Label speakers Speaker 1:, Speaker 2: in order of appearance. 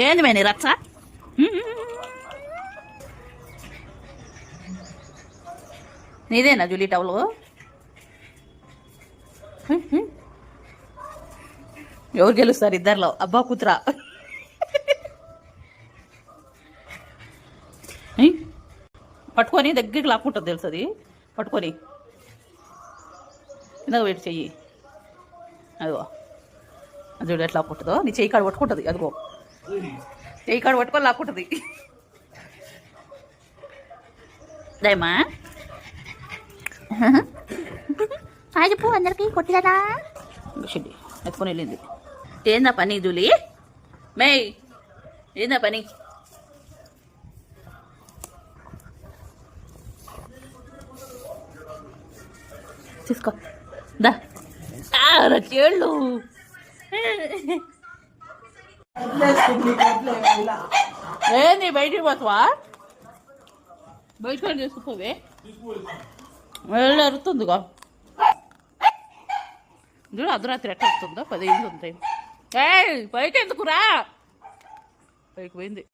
Speaker 1: ఏంది మే నీ రచ్చ? నీదేనా జూలీ టవలు? ఎవరు గెలుస్తారు ఇద్దరిలో, అబ్బా కూతురా? పట్టుకొని దగ్గరికి లాక్కుంటుంది తెలుసు అది. పట్టుకొని కిందగా వెయిట్ చెయ్యి. అదిగో చూడు ఎట్లా లాక్కుంటుందో. నీ చెయ్యి కాడ పట్టుకుంటుంది. అదిగో చెయ్యి కాడ పట్టుకొని లాక్కుంటుంది. దయమా హాయ్ చెప్పు అందరికి. కొట్టిదా షెడ్డి ఎత్తుకొని వెళ్ళింది. ఏందా పని జూలీ? మే ఏందా పని? తీసుకో దా. రచేళ్ళు ఏంది బయటికి పోతావా? బయటకు చేసుకుపోవే. వెళ్ళి అరుతుందిగా చూడు. అర్ధరాత్రి ఎట్లా వస్తుందో 10 ఉంటాయి. పైకి ఎందుకురా? పైకి పోయింది.